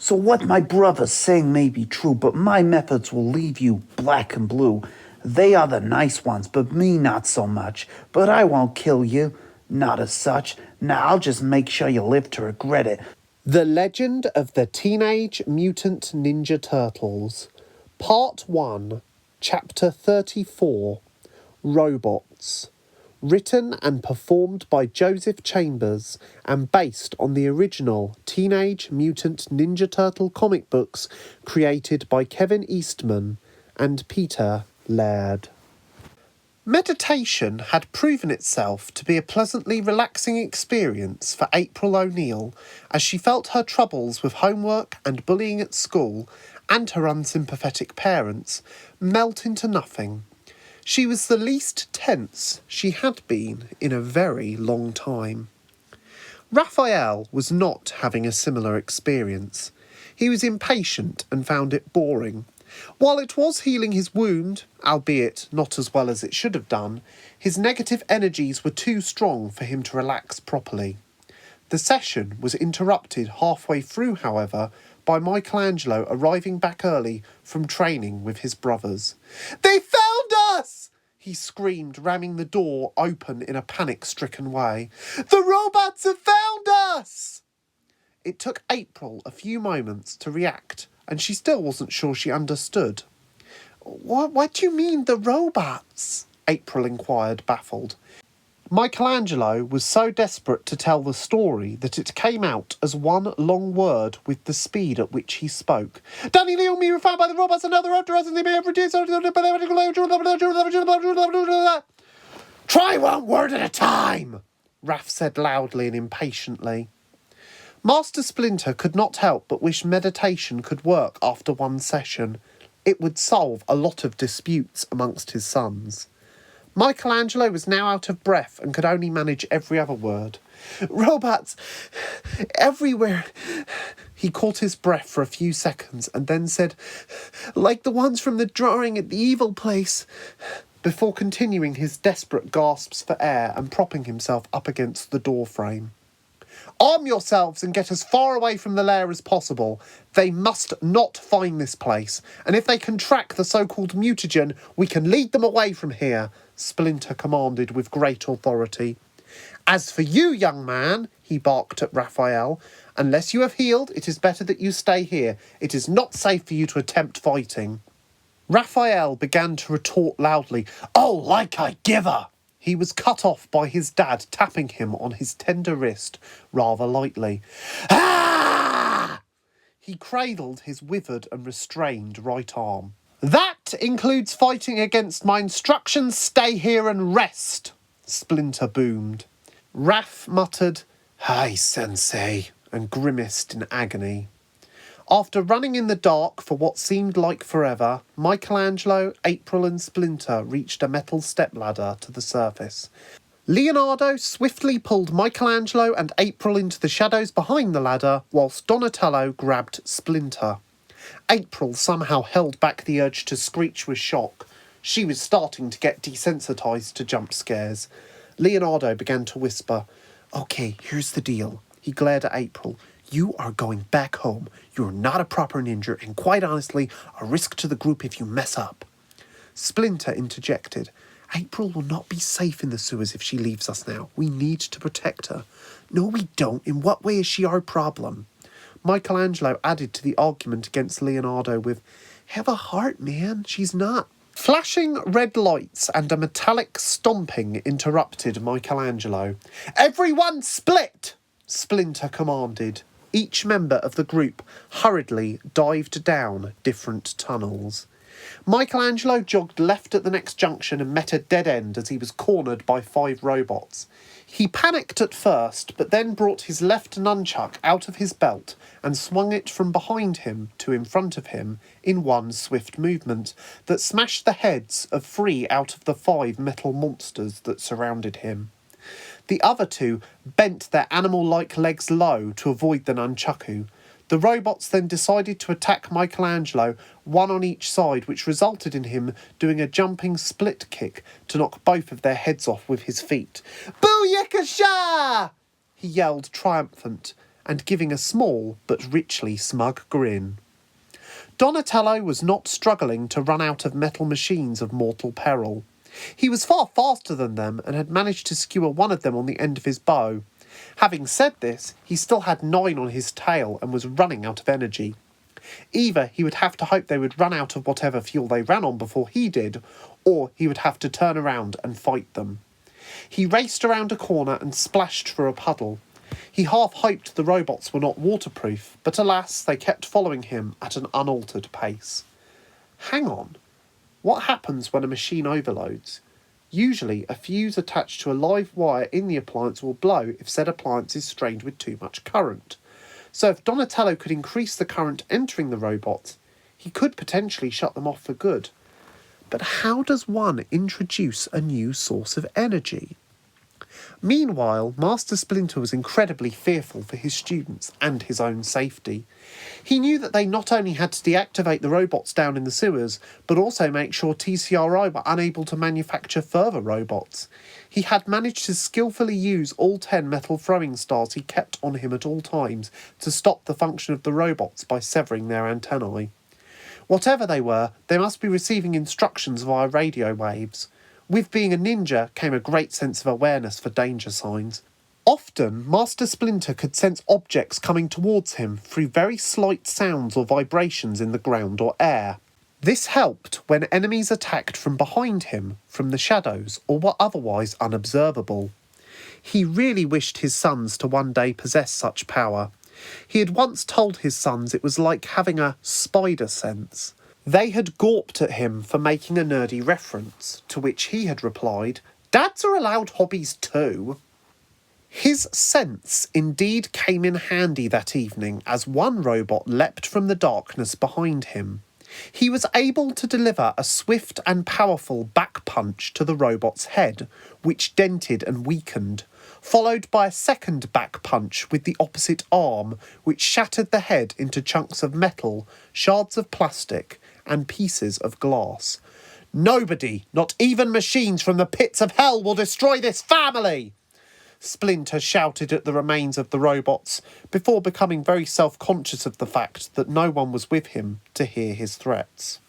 So what my brother's saying may be true, but my methods will leave you black and blue. They are the nice ones, but me not so much. But I won't kill you, not as such. Now I'll just make sure you live to regret it. The Legend of the Teenage Mutant Ninja Turtles, Part 1, Chapter 34, Robots. Written and performed by Joseph Chambers and based on the original Teenage Mutant Ninja Turtle comic books created by Kevin Eastman and Peter Laird. Meditation had proven itself to be a pleasantly relaxing experience for April O'Neil as she felt her troubles with homework and bullying at school and her unsympathetic parents melt into nothing. She was the least tense she had been in a very long time. Raphael was not having a similar experience. He was impatient and found it boring. While it was healing his wound, albeit not as well as it should have done, his negative energies were too strong for him to relax properly. The session was interrupted halfway through, however, by Michelangelo arriving back early from training with his brothers. "They found us!" he screamed, ramming the door open in a panic-stricken way. "The robots have found us!" It took April a few moments to react, and she still wasn't sure she understood. What do you mean, the robots?" April inquired, baffled. Michelangelo was so desperate to tell the story that it came out as one long word with the speed at which he spoke. "Danny Lee and me were found by the robots and other after us, and they may have reduced... Try one word at a time!" Raph said loudly and impatiently. Master Splinter could not help but wish meditation could work after one session. It would solve a lot of disputes amongst his sons. Michelangelo was now out of breath and could only manage every other word. "Robots everywhere." He caught his breath for a few seconds and then said, "Like the ones from the drawing at the evil place," before continuing his desperate gasps for air and propping himself up against the door frame. "Arm yourselves and get as far away from the lair as possible. They must not find this place, and if they can track the so-called mutagen, we can lead them away from here," Splinter commanded with great authority. "As for you, young man," he barked at Raphael, "unless you have healed, it is better that you stay here. It is not safe for you to attempt fighting." Raphael began to retort loudly, "Oh, like I give her!" He was cut off by his dad tapping him on his tender wrist rather lightly. "Ah!" He cradled his withered and restrained right arm. "That includes fighting against my instructions. Stay here and rest," Splinter boomed. Raph muttered, "Hi, Sensei," and grimaced in agony. After running in the dark for what seemed like forever, Michelangelo, April and Splinter reached a metal stepladder to the surface. Leonardo swiftly pulled Michelangelo and April into the shadows behind the ladder, whilst Donatello grabbed Splinter. April somehow held back the urge to screech with shock. She was starting to get desensitised to jump scares. Leonardo began to whisper, "Okay, here's the deal." He glared at April. "You are going back home. You're not a proper ninja, and quite honestly, a risk to the group if you mess up." Splinter interjected. "April will not be safe in the sewers if she leaves us now. We need to protect her." "No, we don't. In what way is she our problem?" Michelangelo added to the argument against Leonardo with, "Have a heart, man. She's not." Flashing red lights and a metallic stomping interrupted Michelangelo. "Everyone split!" Splinter commanded. Each member of the group hurriedly dived down different tunnels. Michelangelo jogged left at the next junction and met a dead end as he was cornered by 5 robots. He panicked at first, but then brought his left nunchuck out of his belt and swung it from behind him to in front of him in one swift movement that smashed the heads of 3 out of the 5 metal monsters that surrounded him. The other 2 bent their animal-like legs low to avoid the nunchaku. The robots then decided to attack Michelangelo, one on each side, which resulted in him doing a jumping split kick to knock both of their heads off with his feet. "Booyakasha!" he yelled triumphant, and giving a small but richly smug grin. Donatello was not struggling to run out of metal machines of mortal peril. He was far faster than them and had managed to skewer one of them on the end of his bow. Having said this, he still had 9 on his tail and was running out of energy. Either he would have to hope they would run out of whatever fuel they ran on before he did, or he would have to turn around and fight them. He raced around a corner and splashed through a puddle. He half hoped the robots were not waterproof, but alas, they kept following him at an unaltered pace. Hang on. What happens when a machine overloads? Usually, a fuse attached to a live wire in the appliance will blow if said appliance is strained with too much current. So if Donatello could increase the current entering the robots, he could potentially shut them off for good. But how does one introduce a new source of energy? Meanwhile, Master Splinter was incredibly fearful for his students and his own safety. He knew that they not only had to deactivate the robots down in the sewers, but also make sure TCRI were unable to manufacture further robots. He had managed to skillfully use all 10 metal throwing stars he kept on him at all times to stop the function of the robots by severing their antennae. Whatever they were, they must be receiving instructions via radio waves. With being a ninja came a great sense of awareness for danger signs. Often, Master Splinter could sense objects coming towards him through very slight sounds or vibrations in the ground or air. This helped when enemies attacked from behind him, from the shadows, or were otherwise unobservable. He really wished his sons to one day possess such power. He had once told his sons it was like having a spider sense. They had gawped at him for making a nerdy reference, to which he had replied, "Dads are allowed hobbies too." His sense indeed came in handy that evening as one robot leapt from the darkness behind him. He was able to deliver a swift and powerful back punch to the robot's head, which dented and weakened, followed by a second back punch with the opposite arm, which shattered the head into chunks of metal, shards of plastic, and pieces of glass. "Nobody, not even machines from the pits of hell, will destroy this family!" Splinter shouted at the remains of the robots, before becoming very self-conscious of the fact that no one was with him to hear his threats.